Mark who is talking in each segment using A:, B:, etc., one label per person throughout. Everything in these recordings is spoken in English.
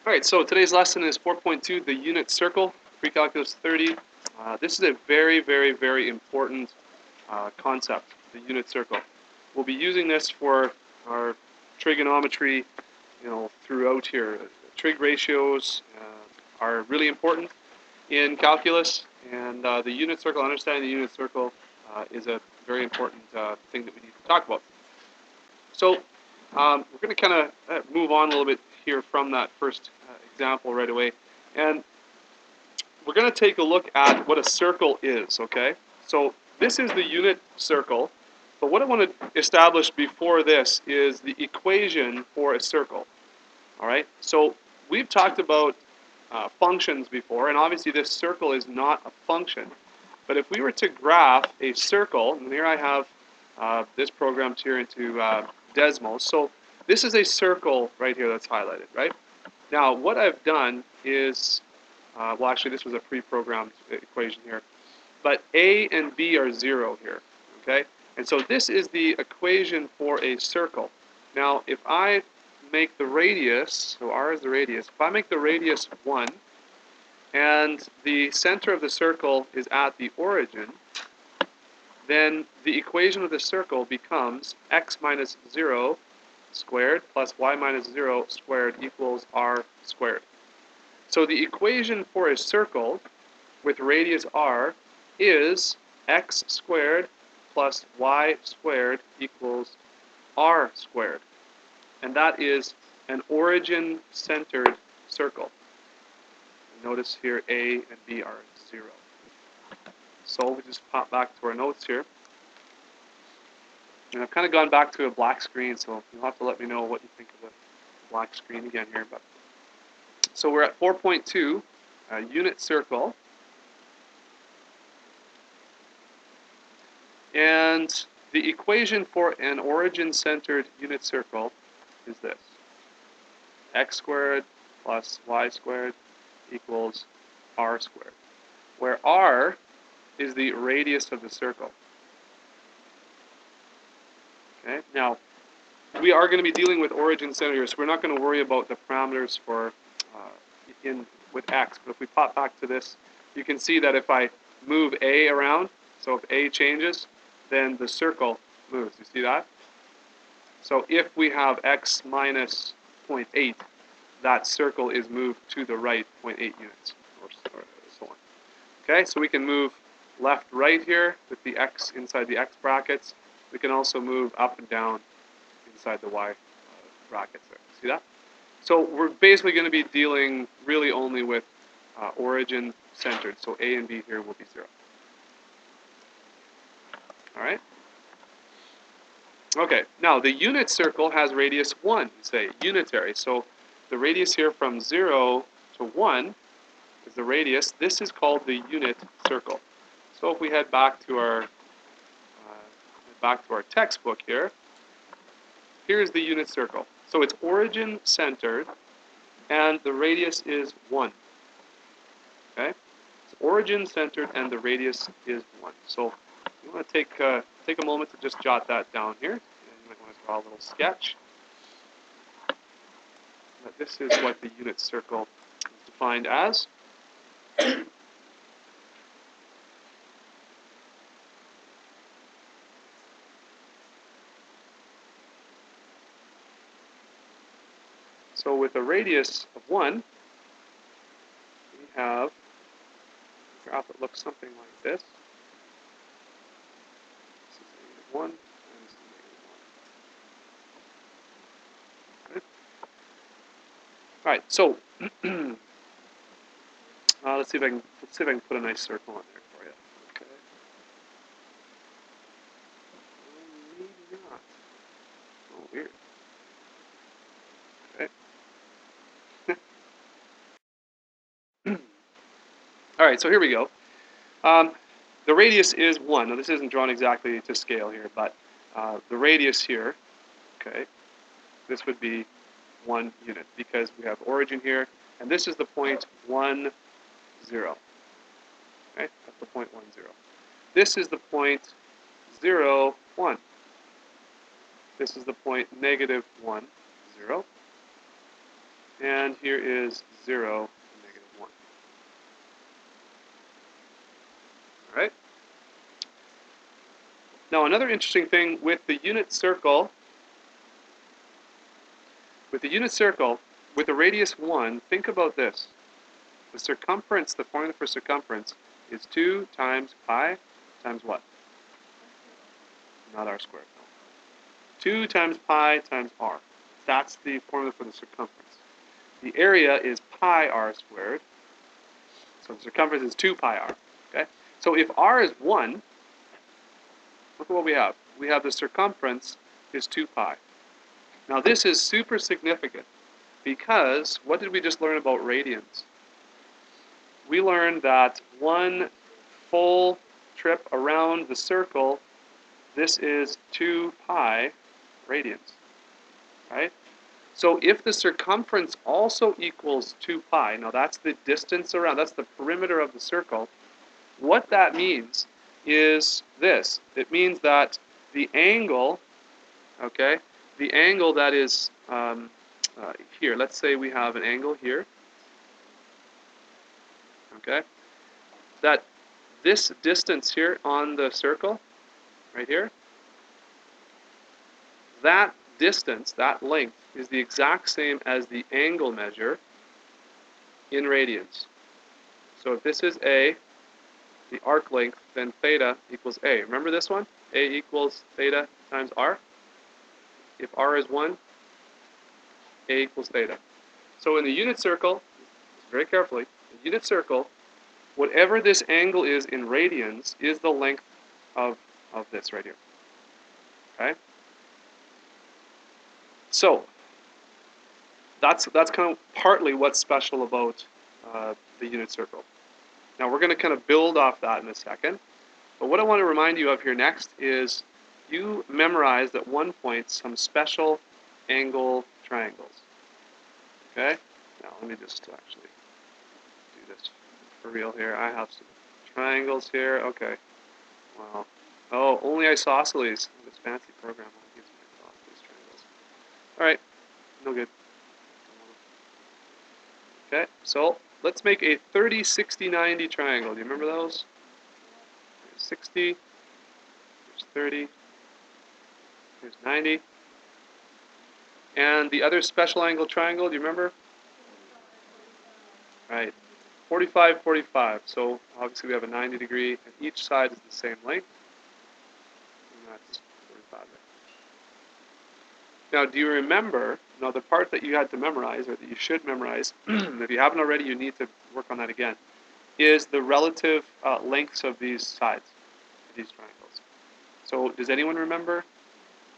A: All right, so today's lesson is 4.2, the unit circle, pre-calculus 30. This is a very, very, very important concept, the unit circle. We'll be using this for our trigonometry, throughout here. Trig ratios are really important in calculus, and the unit circle, understanding the unit circle, is a very important thing that we need to talk about. So we're going to kind of move on a little bit here from that first example right away. And we're going to take a look at what a circle is, okay? So this is the unit circle. But what I want to establish before this is the equation for a circle, all right? So we've talked about functions before, and obviously this circle is not a function. But if we were to graph a circle, and here I have this programmed here into Desmos. So this is a circle right here that's highlighted, right? Now, what I've done is, well, actually, this was a pre-programmed equation here. But A and B are 0 here, okay? And so this is the equation for a circle. Now, if I make the radius, so R is the radius, if I make the radius 1, and the center of the circle is at the origin, then the equation of the circle becomes x minus 0 squared plus y minus 0 squared equals r squared. So the equation for a circle with radius r is x squared plus y squared equals r squared. And that is an origin-centered circle. Notice here A and B are 0. So we just pop back to our notes here. And I've kind of gone back to a black screen, so you'll have to let me know what you think of the black screen again here. But so we're at 4.2, unit circle. And the equation for an origin-centered unit circle is this. X squared plus y squared equals r squared, where r is the radius of the circle. Okay. Now, we are going to be dealing with origin center here, so we're not going to worry about the parameters for with x. But if we pop back to this, you can see that if I move A around, so if A changes, then the circle moves. You see that? So if we have x minus 0.8, that circle is moved to the right 0.8 units, or so on. Okay, so we can move left, right here with the x inside the x brackets. We can also move up and down inside the y brackets there. See that? So we're basically going to be dealing really only with origin centered. So A and B here will be 0. All right? Okay, now the unit circle has radius 1, say, unitary. So the radius here from 0 to 1 is the radius. This is called the unit circle. So if we head back to our textbook here, here's the unit circle. So it's origin centered, and the radius is 1. Okay, it's origin centered, and the radius is 1. So you want to take a moment to just jot that down here. And you might want to draw a little sketch. But this is what the unit circle is defined as. So with a radius of 1, we have a graph that looks something like this. This is negative 1, and this is negative 1. Okay. All right, so let's see if I can put a nice circle on there for you. Okay. Maybe not. Oh, weird. Okay. All right, so here we go. The radius is 1. Now, this isn't drawn exactly to scale here, but the radius here, okay, this would be 1 unit because we have origin here, and this is the point 1, 0. Okay, that's the point 1, 0. This is the point 0, 1. This is the point negative 1, 0. and here is 0 and negative 1. All right? Now, another interesting thing with the unit circle, with a radius 1, think about this. The circumference, the formula for circumference, is 2 times pi times what? Not r squared. 2 times pi times r. That's the formula for the circumference. The area is pi r squared. So the circumference is 2 pi r. Okay? So if r is 1, look at what we have. We have the circumference is 2 pi. Now this is super significant because what did we just learn about radians? We learned that one full trip around the circle, this is 2 pi radians, right? So if the circumference also equals 2 pi, now that's the distance around, that's the perimeter of the circle, what that means is this. It means that the angle, okay, the angle that is here, let's say we have an angle here, okay, that this distance here on the circle, right here, that distance, that length, is the exact same as the angle measure in radians. So if this is A, the arc length, then theta equals A. Remember this one? A equals theta times R. If R is 1, A equals theta. So in the unit circle, very carefully, the unit circle, whatever this angle is in radians is the length of this right here. Okay? So that's kind of partly what's special about the unit circle. Now we're going to kind of build off that in a second. But what I want to remind you of here next is you memorized at one point some special angle triangles. Okay? Now let me just actually do this for real here. I have some triangles here. Okay. Wow. Oh, only isosceles. This fancy program only gives me isosceles triangles. All right. No good. Okay. So let's make a 30, 60, 90 triangle. Do you remember those? There's 60. There's 30. There's 90. And the other special angle triangle, do you remember? Right. 45, 45. So obviously we have a 90 degree, and each side is the same length. And that's 45 there. Now, do you remember, now the part that you had to memorize, or that you should memorize, if you haven't already, you need to work on that again, is the relative lengths of these sides, of these triangles. So does anyone remember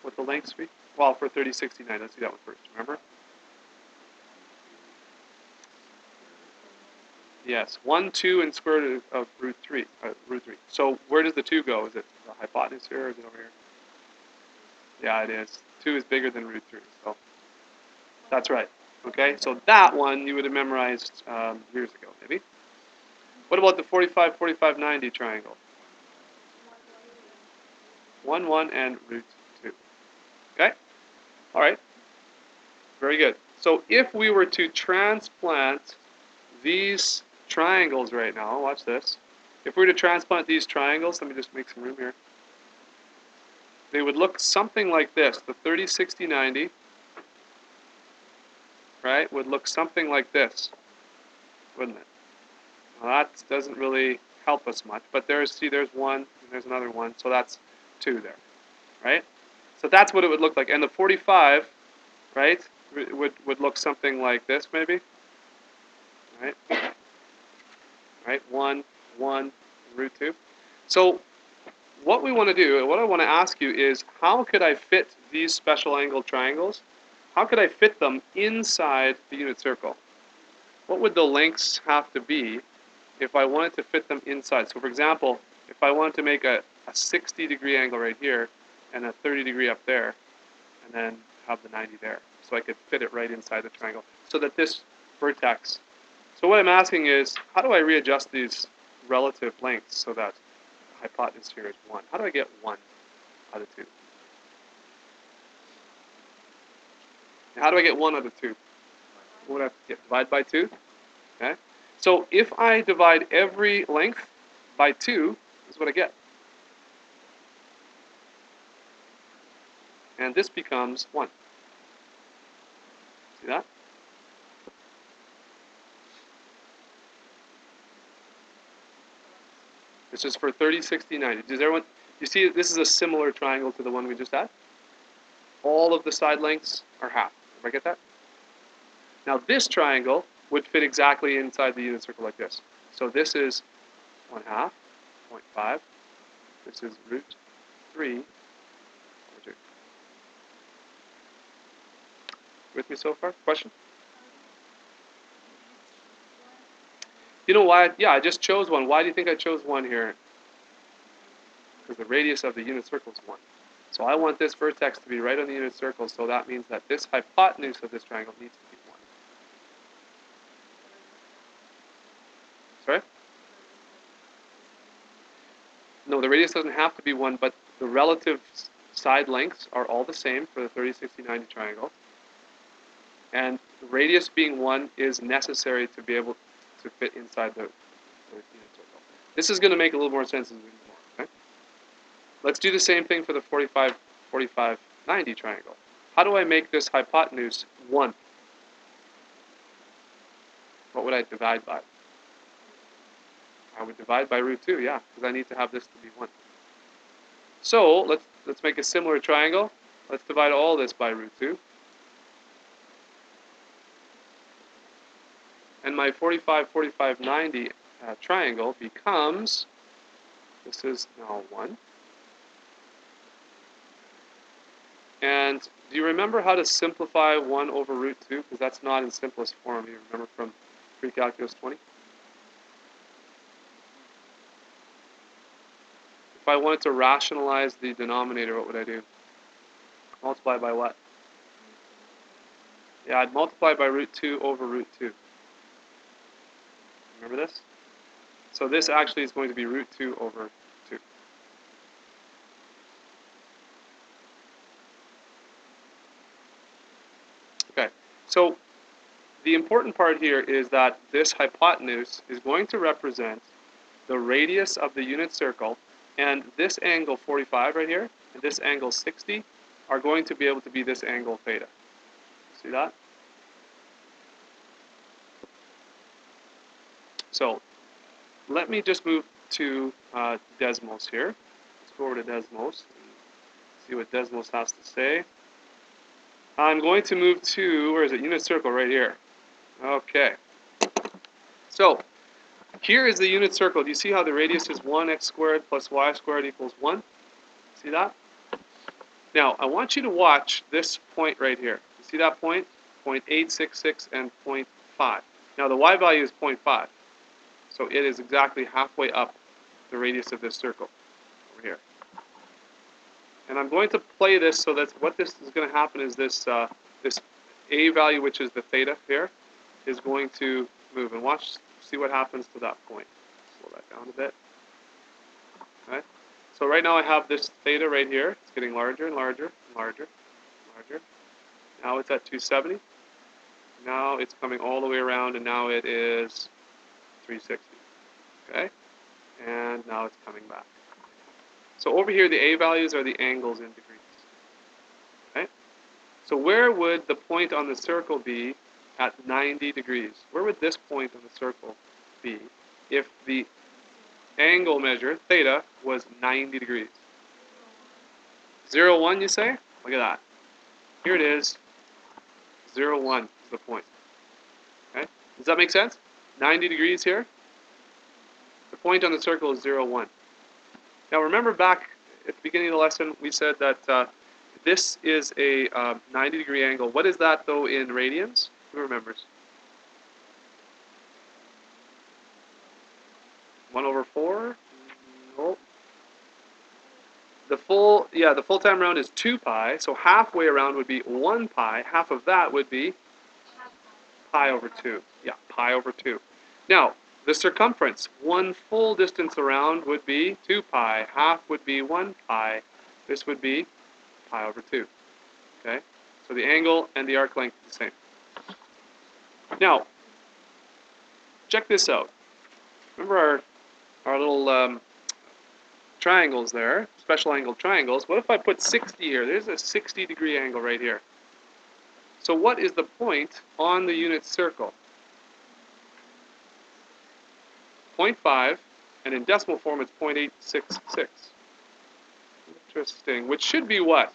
A: what the lengths be? Well, for 30, 60, 90, let's do that one first, remember? Yes, 1, 2, and square root of root 3. So where does the 2 go? Is it the hypotenuse here, or is it over here? Yeah, it is. 2 is bigger than root 3, so that's right. Okay, so that one you would have memorized years ago, maybe. What about the 45, 45, 90 triangle? 1, 1, and root 2. Okay? All right. Very good. So if we were to transplant these triangles right now, watch this. If we were to transplant these triangles, let me just make some room here. They would look something like this. The 30, 60, 90, right, would look something like this, wouldn't it? Well, that doesn't really help us much, but there's 1, and there's another 1, so that's 2 there, right? So that's what it would look like. And the 45, right, would look something like this, maybe, right? Right, 1, 1, root 2. So what we want to do, what I want to ask you is, how could I fit these special angle triangles? How could I fit them inside the unit circle? What would the lengths have to be if I wanted to fit them inside? So for example, if I wanted to make a 60 degree angle right here and a 30 degree up there, and then have the 90 there, so I could fit it right inside the triangle, so that this vertex. So what I'm asking is, how do I readjust these relative lengths so that the hypotenuse here is 1? How do I get 1 out of 2? How do I get 1 out of 2? What would I have to get? Divide by 2. Okay. So if I divide every length by 2, this is what I get. And this becomes 1. See that? This is for 30, 60, 90. Does everyone, you see this is a similar triangle to the one we just had? All of the side lengths are half. Did I get that? Now this triangle would fit exactly inside the unit circle like this. So this is 1/2, 0.5. This is root 3 over 2. With me so far? Question? You know why? Yeah, I just chose 1. Why do you think I chose 1 here? Because the radius of the unit circle is 1. So I want this vertex to be right on the unit circle, so that means that this hypotenuse of this triangle needs to be 1. Sorry? No, the radius doesn't have to be 1, but the relative side lengths are all the same for the 30, 60, 90 triangle. And the radius being 1 is necessary to be able to fit inside the unit circle. This is going to make a little more sense as we move on. Okay? Let's do the same thing for the 45, 45, 90 triangle. How do I make this hypotenuse 1? What would I divide by? I would divide by root 2, yeah, because I need to have this to be 1. So let's make a similar triangle. Let's divide all this by root 2. And my 45, 45, 90 triangle becomes, this is now 1. And do you remember how to simplify 1 over root 2? Because that's not in simplest form. You remember from pre-calculus 20? If I wanted to rationalize the denominator, what would I do? Multiply by what? Yeah, I'd multiply by root 2 over root 2. Remember this? So this actually is going to be root 2 over 2. Okay, so the important part here is that this hypotenuse is going to represent the radius of the unit circle, and this angle 45 right here, and this angle 60 are going to be able to be this angle theta. See that? So let me just move to Desmos here. Let's go over to Desmos and see what Desmos has to say. I'm going to move to, where is it? Unit circle right here. Okay. So here is the unit circle. Do you see how the radius is 1x squared plus y squared equals 1? See that? Now, I want you to watch this point right here. You see that point? 0.866 and 0.5. Now, the y value is 0.5. So it is exactly halfway up the radius of this circle over here. And I'm going to play this so that what this is going to happen is this this a value, which is the theta here, is going to move. And watch, see what happens to that point. Slow that down a bit. Okay. So right now I have this theta right here. It's getting larger and larger and larger and larger. Now it's at 270. Now it's coming all the way around, and now it is 360. Okay? And now it's coming back. So over here, the A values are the angles in degrees. Okay? So where would the point on the circle be at 90 degrees? Where would this point on the circle be if the angle measure, theta, was 90 degrees? 0, 1, you say? Look at that. Here it is. 0, 1 is the point. Okay? Does that make sense? 90 degrees here. The point on the circle is 0, 1. Now remember back at the beginning of the lesson, we said that this is a 90-degree angle. What is that, though, in radians? Who remembers? 1 over 4? No. The full time round is 2 pi, so halfway around would be 1 pi. Half of that would be pi over 2. Yeah, pi over 2. Now, the circumference, one full distance around would be 2 pi. Half would be 1 pi. This would be pi over 2. Okay? So the angle and the arc length is the same. Now, check this out. Remember our little triangles there, special angle triangles. What if I put 60 here? There's a 60-degree angle right here. So what is the point on the unit circle? 0.5, and in decimal form it's 0.866. Interesting. Which should be what?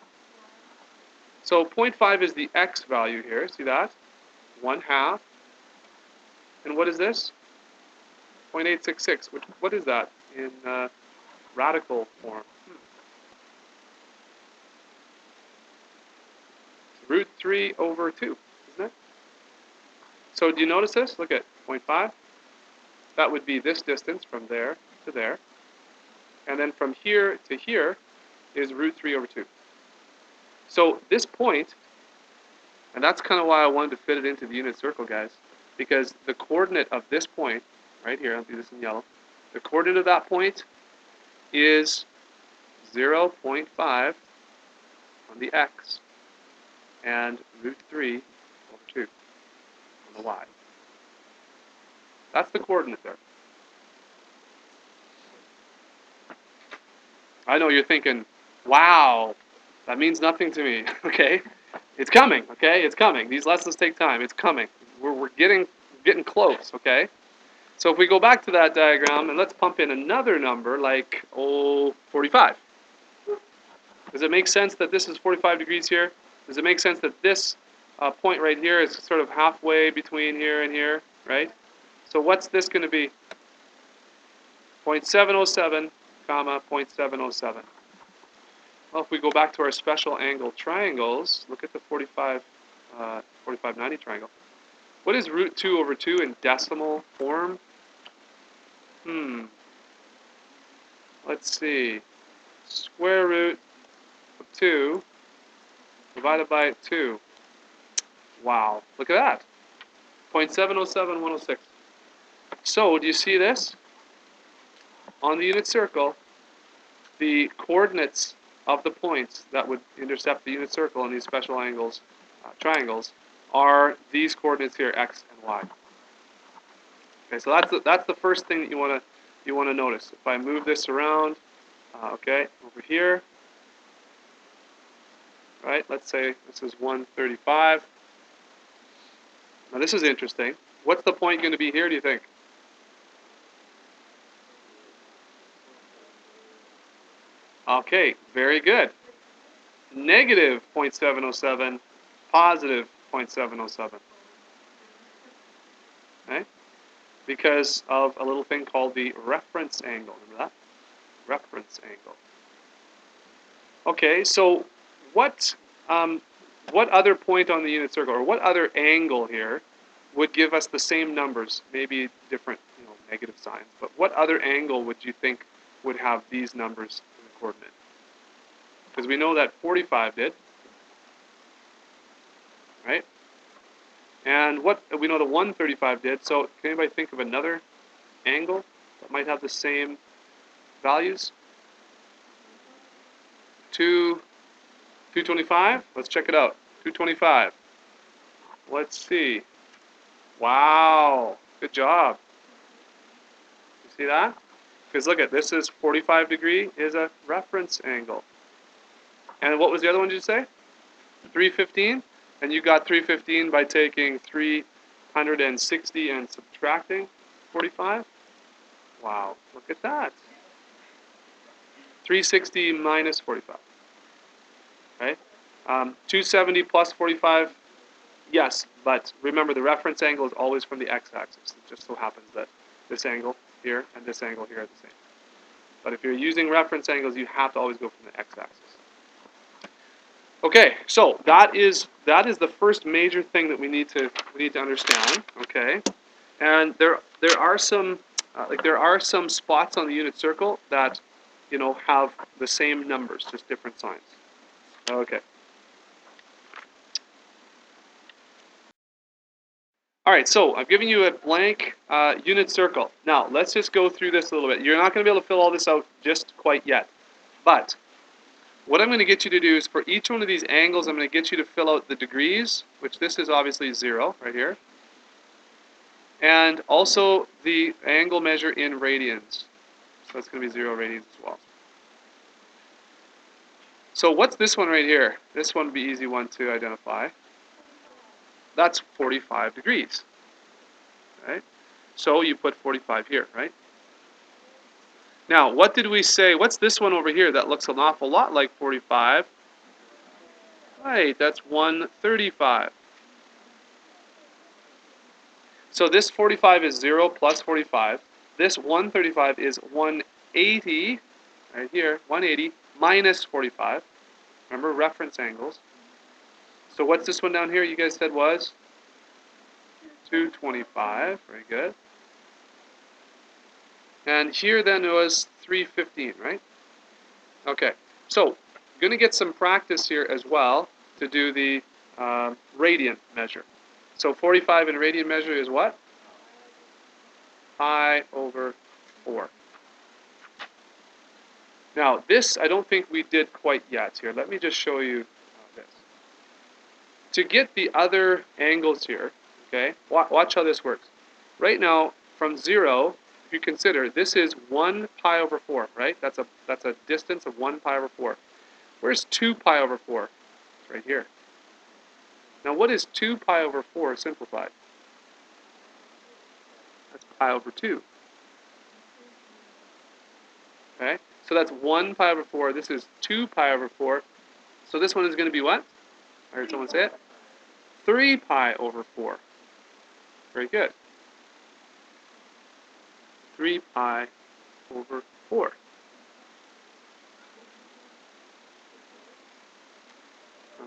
A: So 0.5 is the x value here. See that? 1/2. And what is this? 0.866. What is that in radical form? Root 3 over 2, isn't it? So do you notice this? Look at 0.5. That would be this distance from there to there. And then from here to here is root 3 over 2. So this point, and that's kind of why I wanted to fit it into the unit circle, guys, because the coordinate of this point, right here, I'll do this in yellow, the coordinate of that point is 0.5 on the x and root 3 over 2 on the y. That's the coordinate there. I know you're thinking, wow, that means nothing to me. Okay, it's coming. Okay, it's coming. These lessons take time. It's coming. We're getting close. Okay, so if we go back to that diagram and let's pump in another number like 45. Does it make sense that this is 45 degrees here? Does it make sense that this point right here is sort of halfway between here and here, right? So what's this going to be? 0.707, comma 0.707. Well, if we go back to our special angle triangles, look at the 4590 triangle. What is root 2 over 2 in decimal form? Let's see. Square root of 2 divided by 2. Wow, look at that. 0.707106. So, do you see this? On the unit circle, the coordinates of the points that would intercept the unit circle in these special angles, triangles, are these coordinates here, x and y. Okay, so that's the first thing that you want to notice. If I move this around, okay, over here, right? Let's say this is 135. Now this is interesting. What's the point going to be here, do you think? Okay, very good. Negative 0.707, positive 0.707. Okay? Because of a little thing called the reference angle. Remember that? Reference angle. Okay, so what other point on the unit circle, or what other angle here would give us the same numbers, maybe different, negative signs, but what other angle would you think would have these numbers in the coordinate? Because we know that 45 did, right? And what we know the 135 did, so can anybody think of another angle that might have the same values? 225? Let's check it out. 225. Let's see. Wow. Good job. You see that? Because look at this is 45 degree is a reference angle. And what was the other one did you say? 315? And you got 315 by taking 360 and subtracting 45? Wow. Look at that. 360 minus 45. Right? 270 plus 45, yes, but remember the reference angle is always from the x-axis. It just so happens that this angle here and this angle here are the same. But if you're using reference angles, you have to always go from the x-axis. Okay, so that is the first major thing that we need to understand. Okay, and there are some spots on the unit circle that have the same numbers, just different signs. Okay. All right, so I've given you a blank unit circle. Now, let's just go through this a little bit. You're not going to be able to fill all this out just quite yet. But what I'm going to get you to do is for each one of these angles, I'm going to get you to fill out the degrees, which this is obviously 0 right here. And also the angle measure in radians. So that's going to be 0 radians as well. So what's this one right here? This one would be easy one to identify. That's 45 degrees. Right? So you put 45 here, right? Now, what did we say? What's this one over here that looks an awful lot like 45? Right, that's 135. So this 45 is 0 plus 45. This 135 is 180, right here, 180 minus 45. Remember reference angles. So what's this one down here you guys said was? 225, very good. And here then it was 315, right? Okay, so I'm going to get some practice here as well to do the radian measure. So 45 in radian measure is what? Pi over 4. Now this I don't think we did quite yet here. Let me just show you this. To get the other angles here, okay, watch how this works. Right now, from 0, if you consider, this is 1 pi over 4, right? That's a distance of 1 pi over 4. Where's 2 pi over 4? It's right here. Now what is 2 pi over 4 simplified? That's pi over 2. Okay? So that's 1 pi over 4. This is 2 pi over 4. So this one is going to be what? I heard someone say it. 3 pi over 4. Very good. 3 pi over 4.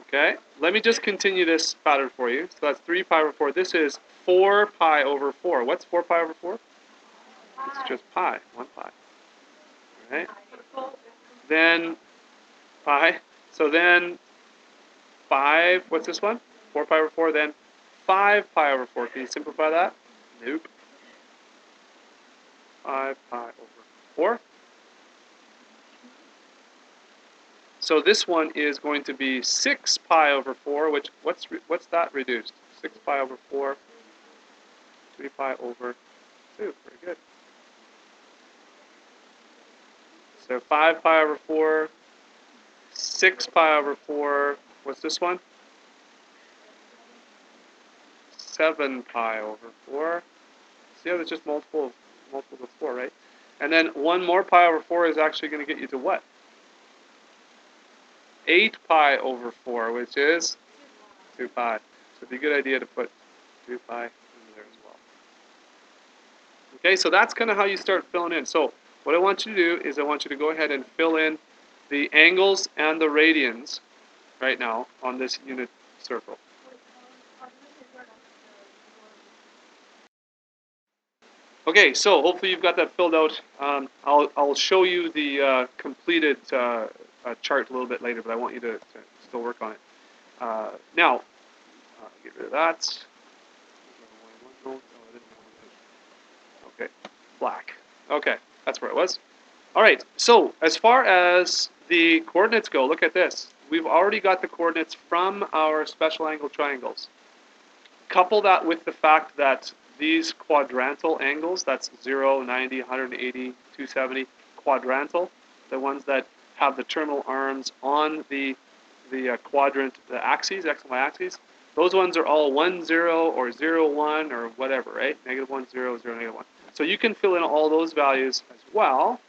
A: Okay, let me just continue this pattern for you. So that's 3 pi over 4. This is 4 pi over 4. What's 4 pi over 4? It's just pi, 1 pi. All right? Then pi. So then 5, what's this one? 4 pi over 4, then 5 pi over 4. Can you simplify that? Nope. 5 pi over 4. So this one is going to be 6 pi over 4, which, what's that reduced? 6 pi over 4, 3 pi over 2. Very good. So 5 pi over 4, 6 pi over 4, what's this one? 7 pi over 4. See how there's just multiples of 4, right? And then 1 more pi over 4 is actually going to get you to what? 8 pi over 4, which is 2 pi. So it'd be a good idea to put 2 pi in there as well. Okay, so that's kind of how you start filling in. So what I want you to do is I want you to go ahead and fill in the angles and the radians right now on this unit circle. Okay, so hopefully you've got that filled out. I'll show you the completed chart a little bit later, but I want you to still work on it. Now, get rid of that. Okay, black. Okay, that's where it was. All right, so as far as the coordinates go, look at this. We've already got the coordinates from our special angle triangles. Couple that with the fact that these quadrantal angles, that's 0, 90, 180, 270, quadrantal, the ones that have the terminal arms on the quadrant, the axes, x and y axes, those ones are all 1, 0, or 0, 1, or whatever, right? Negative 1, 0, 0, negative 1. So you can fill in all those values as well.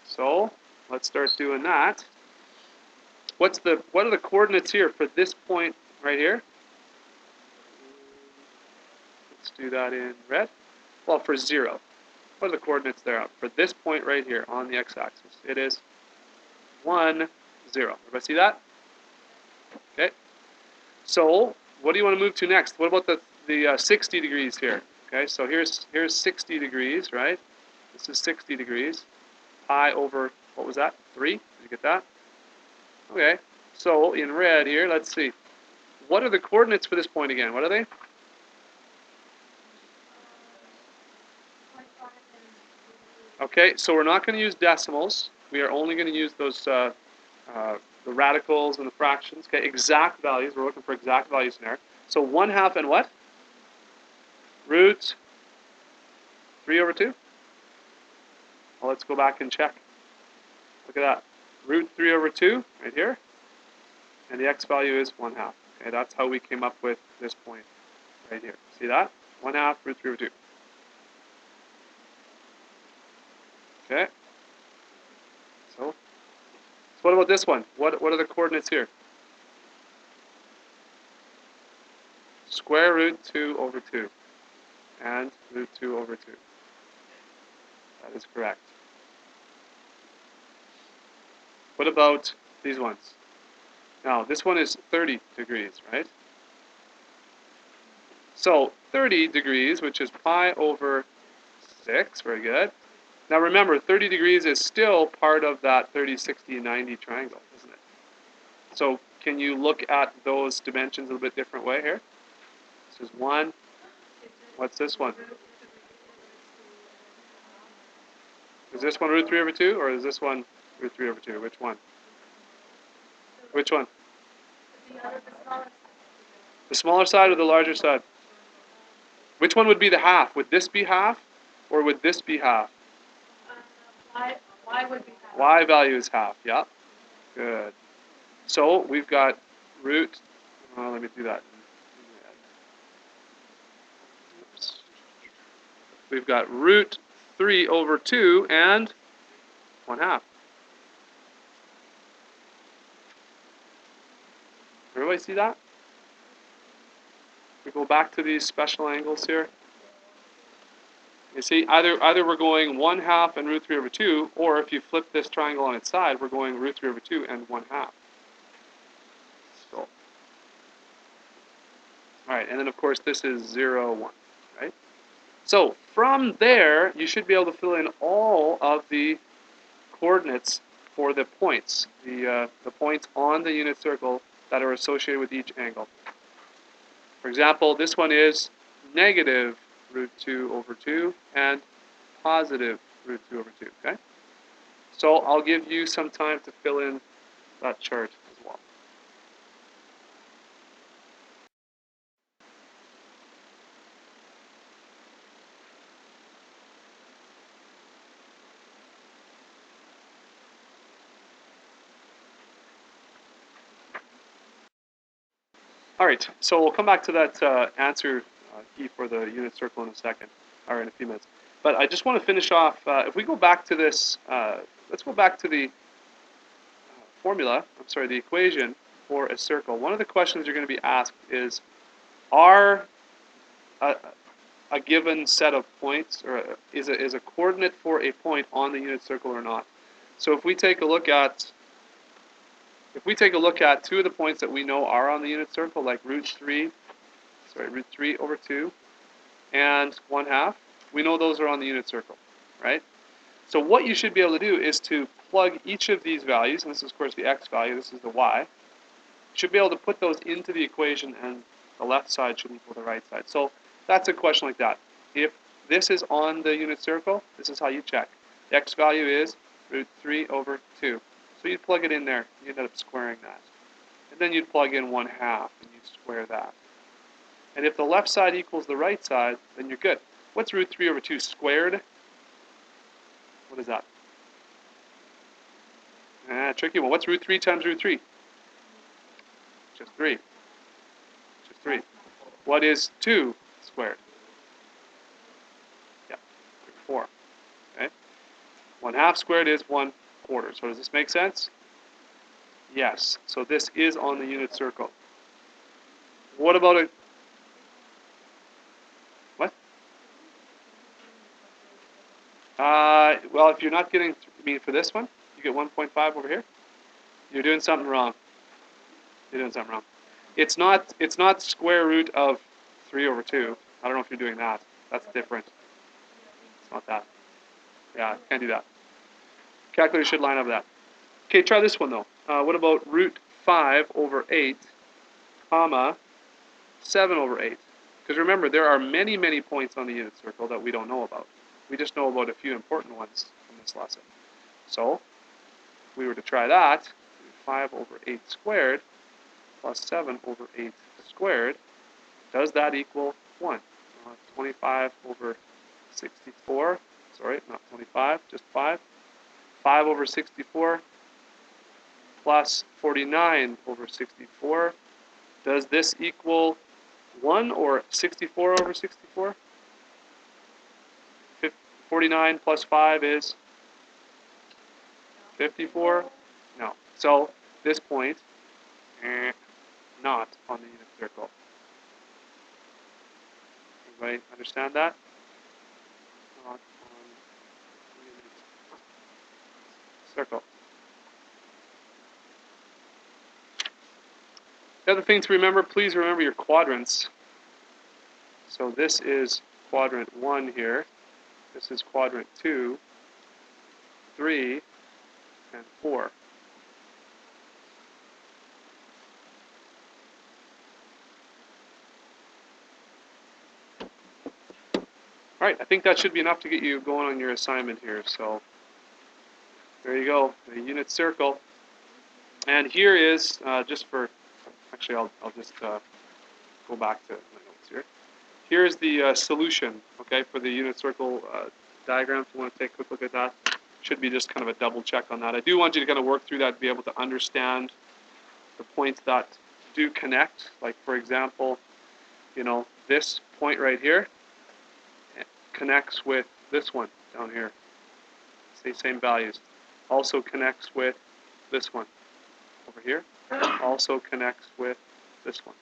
A: So let's start doing that. What are the coordinates here for this point right here? Let's do that in red. Well, for 0. What are the coordinates there? For this point right here on the x-axis, it is 1, 0. Everybody see that? Okay. So what do you want to move to next? What about the 60 degrees here? Okay, so here's 60 degrees, right? This is 60 degrees. Pi over, what was that? 3? Did you get that? Okay. So in red here, let's see. What are the coordinates for this point again? What are they? Okay, so we're not going to use decimals. We are only going to use those the radicals and the fractions. Okay, exact values. We're looking for exact values in there. So 1/2 and what? root 3 over 2? Well, let's go back and check. Look at that. Root 3 over 2 right here. And the x value is 1/2. Okay, that's how we came up with this point right here. See that? 1/2 root 3 over 2. Okay. So what about this one? What are the coordinates here? Square root 2 over 2 and root 2 over 2. That is correct. What about these ones? Now, this one is 30 degrees, right? So 30 degrees, which is pi over 6, very good. Now remember, 30 degrees is still part of that 30, 60, 90 triangle, isn't it? So can you look at those dimensions a little bit different way here? This is 1. What's this one? Is this one root 3 over 2, or is this one root 3 over 2? Which one? Which one? The smaller side or the larger side? Which one would be the half? Would this be half, or would this be half?
B: Y would be half.
A: Y value is half, yeah. Good. So we've got root, let me do that. Oops. We've got root 3 over 2 and 1/2. Everybody see that? We go back to these special angles here. You see, either we're going 1/2 and root 3 over 2, or if you flip this triangle on its side, we're going root 3 over 2 and 1/2. So, all right, and then of course this is 0, 1, right? So from there, you should be able to fill in all of the coordinates for the points, the points on the unit circle that are associated with each angle. For example, this one is negative root 2 over 2 and positive root 2 over 2, okay? So I'll give you some time to fill in that chart as well. All right, so we'll come back to that answer key for the unit circle in a second, or in a few minutes. But I just want to finish off, if we go back to this, let's go back to the the equation for a circle. One of the questions you're going to be asked is, are a given set of points, or is a coordinate for a point on the unit circle or not? So if we take a look at two of the points that we know are on the unit circle, like root 3 over 2 and 1/2, we know those are on the unit circle, right? So what you should be able to do is to plug each of these values, and this is of course the x value, this is the y, you should be able to put those into the equation, and the left side should equal the right side. So that's a question like that. If this is on the unit circle, this is how you check. The x value is root 3 over 2. So you'd plug it in there, you end up squaring that. And then you'd plug in 1/2, and you square that. And if the left side equals the right side, then you're good. What's root 3 over 2 squared? What is that? Tricky one. What's root 3 times root 3? Just 3. Just 3. What is 2 squared? Yeah, 4. Okay. 1/2 squared is 1/4. So does this make sense? Yes. So this is on the unit circle. What about a... What? Well, if you're not getting... I mean, for this one, you get 1.5 over here. You're doing something wrong. You're doing something wrong. It's not square root of 3 over 2. I don't know if you're doing that. That's different. It's not that. Yeah, can't do that. Calculator should line up with that. Okay, try this one though. What about root 5 over 8, comma, 7 over 8? Because remember, there are many, many points on the unit circle that we don't know about. We just know about a few important ones from this lesson. So, if we were to try that, 5 over 8 squared plus 7 over 8 squared, does that equal 1? 25 over 64. Sorry, not 25, just 5. 5 over 64 plus 49 over 64. Does this equal 1 or 64 over 64? 49 plus 5 is 54? No. So this point, not on the unit circle. Anybody understand that? Not on the unit circle. The other thing to remember, please remember your quadrants. So this is quadrant 1 here. This is quadrant 2, 3, and 4. All right, I think that should be enough to get you going on your assignment here. So there you go, the unit circle. And here is, just for, actually I'll just go back to my notes here. Here's the solution, okay, for the unit circle diagram. If you want to take a quick look at that, should be just kind of a double check on that. I do want you to kind of work through that to be able to understand the points that do connect. Like for example, you know, this point right here connects with this one down here. Same values. Also connects with this one over here. Also connects with this one.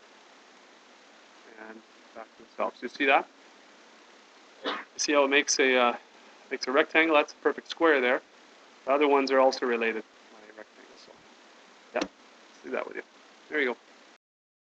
A: And back to itself. So you see that? You see how it makes a rectangle? That's a perfect square there. The other ones are also related by a rectangle. So yeah, let's do that with you. There you go.